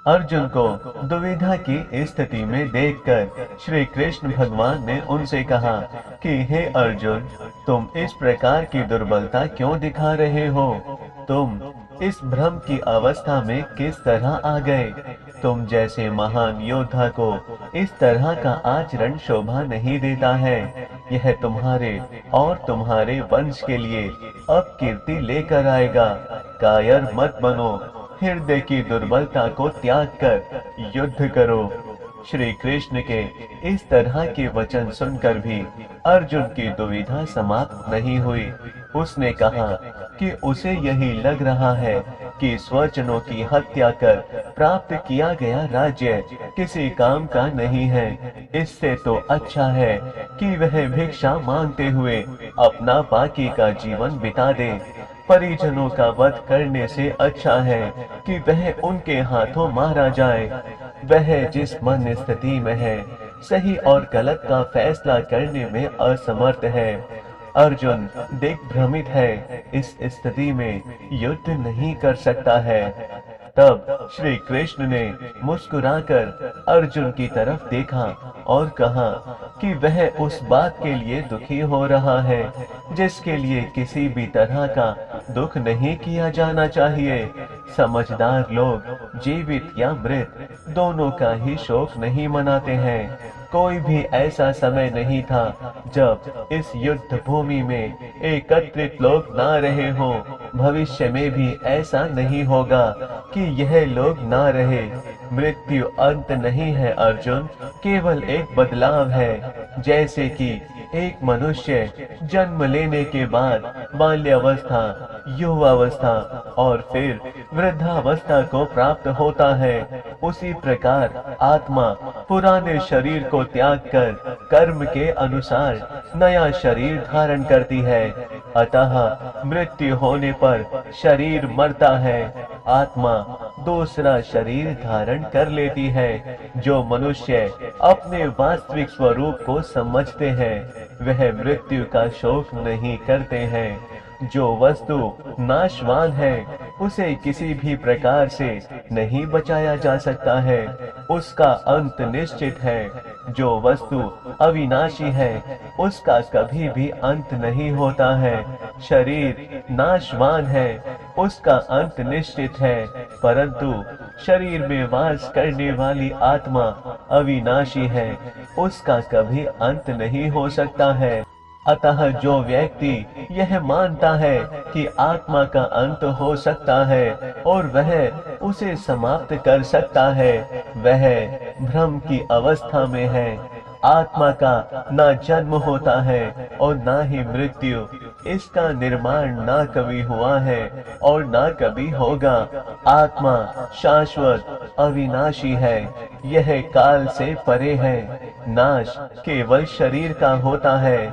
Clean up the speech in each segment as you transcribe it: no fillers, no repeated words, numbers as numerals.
अर्जुन को दुविधा की स्थिति में देखकर श्री कृष्ण भगवान ने उनसे कहा कि हे अर्जुन, तुम इस प्रकार की दुर्बलता क्यों दिखा रहे हो? तुम इस भ्रम की अवस्था में किस तरह आ गए? तुम जैसे महान योद्धा को इस तरह का आचरण शोभा नहीं देता है। यह तुम्हारे और तुम्हारे वंश के लिए अपकीर्ति लेकर आएगा। कायर मत बनो, हृदय की दुर्बलता को त्याग कर युद्ध करो। श्री कृष्ण के इस तरह के वचन सुनकर भी अर्जुन की दुविधा समाप्त नहीं हुई। उसने कहा कि उसे यही लग रहा है कि स्वजनों की हत्या कर प्राप्त किया गया राज्य किसी काम का नहीं है। इससे तो अच्छा है कि वह भिक्षा मांगते हुए अपना बाकी का जीवन बिता दे। परिजनों का वध करने से अच्छा है कि वह उनके हाथों मारा जाए। वह जिस मन स्थिति में है, सही और गलत का फैसला करने में असमर्थ है। अर्जुन दिग्भ्रमित है, इस स्थिति में युद्ध नहीं कर सकता है। तब श्री कृष्ण ने मुस्कुराकर अर्जुन की तरफ देखा और कहा कि वह उस बात के लिए दुखी हो रहा है जिसके लिए किसी भी तरह का दुख नहीं किया जाना चाहिए। समझदार लोग जीवित या मृत दोनों का ही शोक नहीं मनाते हैं। कोई भी ऐसा समय नहीं था जब इस युद्ध भूमि में एकत्रित लोग ना रहे हों। भविष्य में भी ऐसा नहीं होगा कि यह लोग ना रहे। मृत्यु अंत नहीं है अर्जुन, केवल एक बदलाव है। जैसे कि एक मनुष्य जन्म लेने के बाद बाल्यावस्था, युवावस्था और फिर वृद्धावस्था को प्राप्त होता है, उसी प्रकार आत्मा पुराने शरीर को त्याग कर कर्म के अनुसार नया शरीर धारण करती है। अतः मृत्यु होने पर शरीर मरता है, आत्मा दूसरा शरीर धारण कर लेती है। जो मनुष्य अपने वास्तविक स्वरूप को समझते हैं, वह मृत्यु का शोक नहीं करते हैं। जो वस्तु नाशवान है, उसे किसी भी प्रकार से नहीं बचाया जा सकता है, उसका अंत निश्चित है। जो वस्तु अविनाशी है, उसका कभी भी अंत नहीं होता है। शरीर नाशवान है, उसका अंत निश्चित है, परंतु शरीर में वास करने वाली आत्मा अविनाशी है, उसका कभी अंत नहीं हो सकता है। अतः जो व्यक्ति यह मानता है कि आत्मा का अंत हो सकता है और वह उसे समाप्त कर सकता है, वह भ्रम की अवस्था में है। आत्मा का ना जन्म होता है और ना ही मृत्यु, इसका निर्माण ना कभी हुआ है और ना कभी होगा। आत्मा शाश्वत अविनाशी है, यह काल से परे है। नाश केवल शरीर का होता है।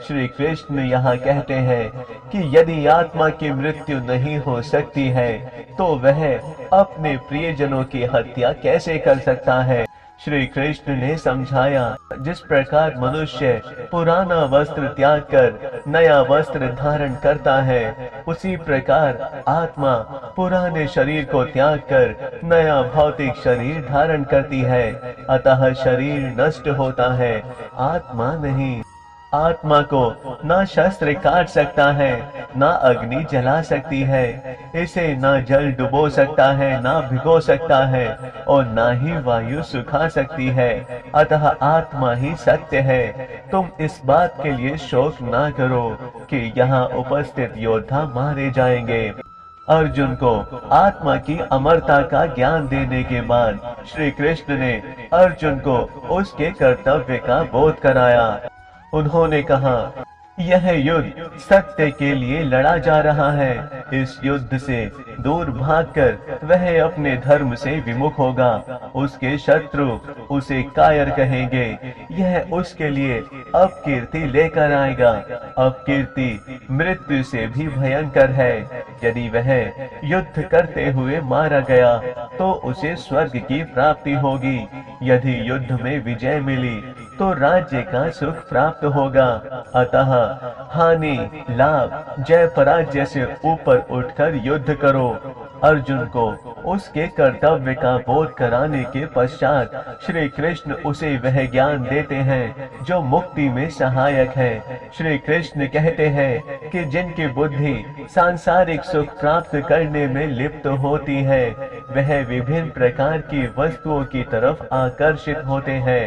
श्री कृष्ण यहाँ कहते हैं कि यदि आत्मा की मृत्यु नहीं हो सकती है, तो वह अपने प्रियजनों की हत्या कैसे कर सकता है? श्री कृष्ण ने समझाया, जिस प्रकार मनुष्य पुराना वस्त्र त्याग कर नया वस्त्र धारण करता है, उसी प्रकार आत्मा पुराने शरीर को त्याग कर नया भौतिक शरीर धारण करती है। अतः शरीर नष्ट होता है, आत्मा नहीं। आत्मा को ना शस्त्र काट सकता है, ना अग्नि जला सकती है, इसे ना जल डुबो सकता है, ना भिगो सकता है और ना ही वायु सुखा सकती है। अतः आत्मा ही सत्य है। तुम इस बात के लिए शोक ना करो कि यहाँ उपस्थित योद्धा मारे जाएंगे। अर्जुन को आत्मा की अमरता का ज्ञान देने के बाद श्री कृष्ण ने अर्जुन को उसके कर्तव्य का बोध कराया। उन्होंने कहा, यह युद्ध सत्य के लिए लड़ा जा रहा है। इस युद्ध से दूर भागकर वह अपने धर्म से विमुख होगा। उसके शत्रु उसे कायर कहेंगे। यह उसके लिए अपकीर्ति लेकर आएगा। अपकीर्ति मृत्यु से भी भयंकर है। यदि वह युद्ध करते हुए मारा गया तो उसे स्वर्ग की प्राप्ति होगी। यदि युद्ध में विजय मिली तो राज्य का सुख प्राप्त होगा। अतः हानि लाभ जय पराजय से ऊपर उठकर युद्ध करो। अर्जुन को उसके कर्तव्य का बोध कराने के पश्चात श्री कृष्ण उसे वह ज्ञान देते हैं जो मुक्ति में सहायक है। श्री कृष्ण कहते हैं कि जिनकी बुद्धि सांसारिक सुख प्राप्त करने में लिप्त होती है वह विभिन्न प्रकार की वस्तुओं की तरफ आकर्षित होते हैं।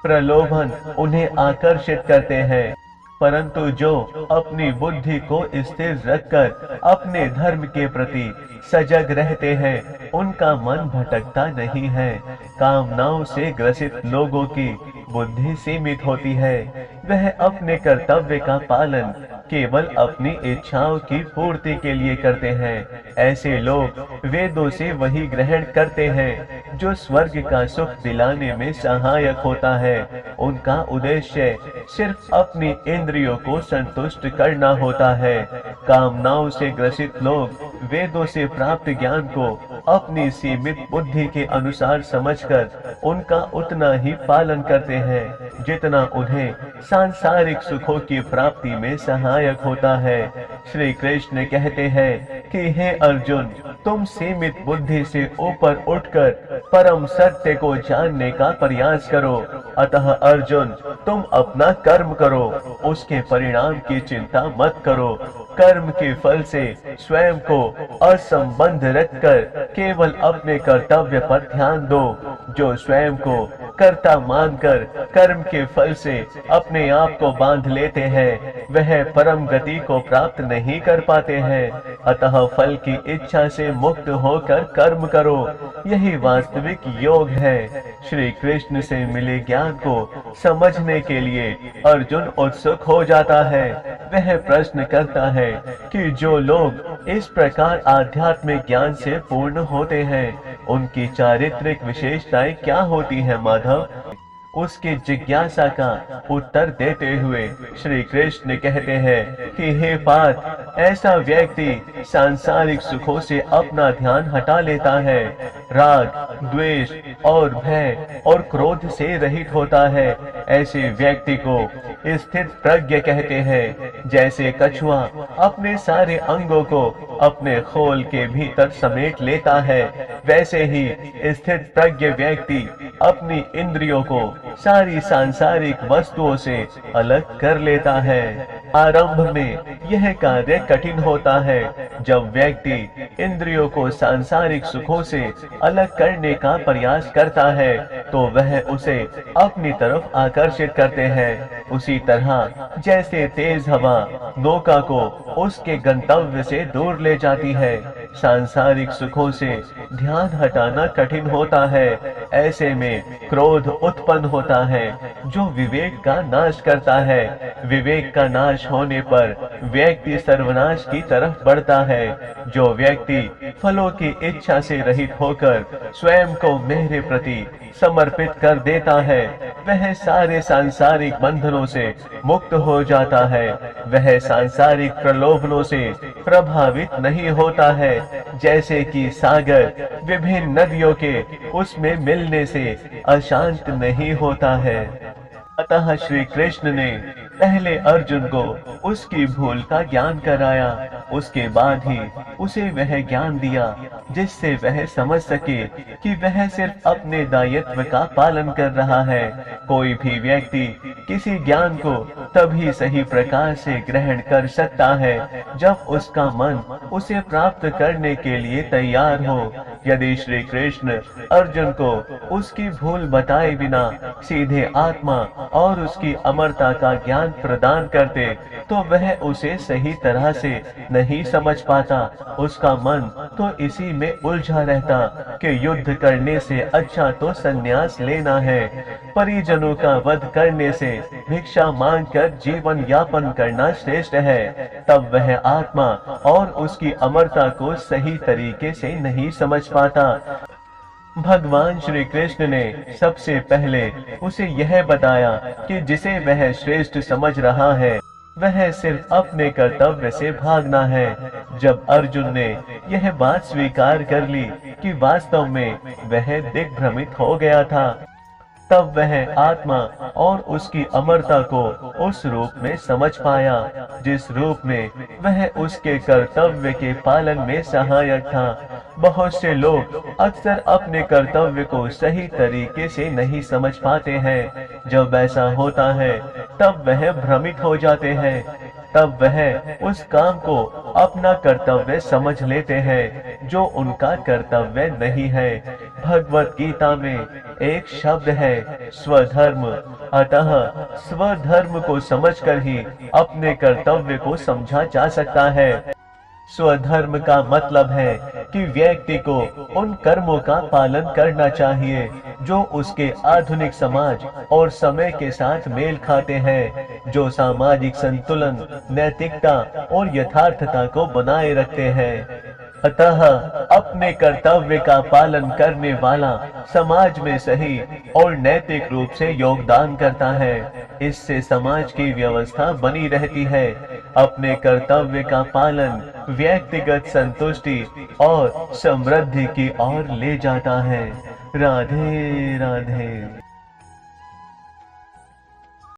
प्रलोभन उन्हें आकर्षित करते हैं, परंतु जो अपनी बुद्धि को स्थिर रखकर अपने धर्म के प्रति सजग रहते हैं उनका मन भटकता नहीं है। कामनाओं से ग्रसित लोगों की बुद्धि सीमित होती है, वह अपने कर्तव्य का पालन केवल अपनी इच्छाओं की पूर्ति के लिए करते हैं। ऐसे लोग वेदों से वही ग्रहण करते हैं जो स्वर्ग का सुख दिलाने में सहायक होता है। उनका उद्देश्य सिर्फ अपनी इंद्रियों को संतुष्ट करना होता है। कामनाओं से ग्रसित लोग वेदों से प्राप्त ज्ञान को अपनी सीमित बुद्धि के अनुसार समझकर उनका उतना ही पालन करते हैं जितना उन्हें सांसारिक सुखों की प्राप्ति में सहायक होता है। श्री कृष्ण कहते हैं कि हे अर्जुन, तुम सीमित बुद्धि से ऊपर उठकर परम सत्य को जानने का प्रयास करो। अतः अर्जुन, तुम अपना कर्म करो, उसके परिणाम की चिंता मत करो। कर्म के फल से स्वयं को असंबंध रखकर केवल अपने कर्तव्य पर ध्यान दो। जो स्वयं को कर्ता मानकर कर्म के फल से अपने आप को बांध लेते हैं वह परम गति को प्राप्त नहीं कर पाते हैं। अतः फल की इच्छा से मुक्त होकर कर्म करो, यही वास्तविक योग है। श्री कृष्ण से मिले ज्ञान को समझने के लिए अर्जुन उत्सुक हो जाता है। वह प्रश्न करता है कि जो लोग इस प्रकार आध्यात्मिक ज्ञान से पूर्ण होते हैं उनकी चारित्रिक विशेषताएं क्या होती है माधव? उसकी जिज्ञासा का उत्तर देते हुए श्री कृष्ण कहते हैं कि हे पार्थ, ऐसा व्यक्ति सांसारिक सुखों से अपना ध्यान हटा लेता है, राग, द्वेष और भय और क्रोध से रहित होता है। ऐसे व्यक्ति को स्थित प्रज्ञ कहते हैं। जैसे कछुआ अपने सारे अंगों को अपने खोल के भीतर समेट लेता है, वैसे ही स्थित प्रज्ञ व्यक्ति अपनी इंद्रियों को सारी सांसारिक वस्तुओं से अलग कर लेता है। आरंभ में यह कार्य कठिन होता है। जब व्यक्ति इंद्रियों को सांसारिक सुखों से अलग करने का प्रयास करता है तो वह उसे अपनी तरफ आकर्षित करते हैं। उसी तरह जैसे तेज हवा नौका को उसके गंतव्य से दूर ले जाती है, सांसारिक सुखों से ध्यान हटाना कठिन होता है। ऐसे में क्रोध उत्पन्न होता है जो विवेक का नाश करता है। विवेक का नाश होने पर व्यक्ति सर्वनाश की तरफ बढ़ता है। जो व्यक्ति फलों की इच्छा से रहित होकर स्वयं को मेरे प्रति समर्पित कर देता है वह सारे सांसारिक बंधनों से मुक्त हो जाता है। वह सांसारिक प्रलोभनों से प्रभावित नहीं होता है। जैसे कि सागर विभिन्न नदियों के उसमें मिलने से अशांत नहीं होता है। अतः श्री कृष्ण ने पहले अर्जुन को उसकी भूल का ज्ञान कराया, उसके बाद ही उसे वह ज्ञान दिया जिससे वह समझ सके कि वह सिर्फ अपने दायित्व का पालन कर रहा है। कोई भी व्यक्ति किसी ज्ञान को तभी सही प्रकार से ग्रहण कर सकता है जब उसका मन उसे प्राप्त करने के लिए तैयार हो। यदि श्री कृष्ण अर्जुन को उसकी भूल बताए बिना सीधे आत्मा और उसकी अमरता का ज्ञान प्रदान करते तो वह उसे सही तरह से नहीं समझ पाता। उसका मन तो इसी में उलझा रहता कि युद्ध करने से अच्छा तो संन्यास लेना है, परिजनों का वध करने से भिक्षा मांगकर जीवन यापन करना श्रेष्ठ है। तब वह आत्मा और उसकी अमरता को सही तरीके से नहीं समझ पाता। भगवान श्री कृष्ण ने सबसे पहले उसे यह बताया कि जिसे वह श्रेष्ठ समझ रहा है वह सिर्फ अपने कर्तव्य से भागना है। जब अर्जुन ने यह बात स्वीकार कर ली कि वास्तव में वह दिग्भ्रमित हो गया था, तब वह आत्मा और उसकी अमरता को उस रूप में समझ पाया जिस रूप में वह उसके कर्तव्य के पालन में सहायक था। बहुत से लोग अक्सर अपने कर्तव्य को सही तरीके से नहीं समझ पाते हैं। जब ऐसा होता है तब वह भ्रमित हो जाते हैं। तब वह उस काम को अपना कर्तव्य समझ लेते हैं जो उनका कर्तव्य नहीं है। भगवत गीता में एक शब्द है स्वधर्म। अतः स्वधर्म को समझकर ही अपने कर्तव्य को समझा जा सकता है। स्वधर्म का मतलब है कि व्यक्ति को उन कर्मों का पालन करना चाहिए जो उसके आधुनिक समाज और समय के साथ मेल खाते हैं, जो सामाजिक संतुलन, नैतिकता और यथार्थता को बनाए रखते हैं। अतः अपने कर्तव्य का पालन करने वाला समाज में सही और नैतिक रूप से योगदान करता है। इससे समाज की व्यवस्था बनी रहती है। अपने कर्तव्य का पालन व्यक्तिगत संतुष्टि और समृद्धि की ओर ले जाता है। राधे राधे।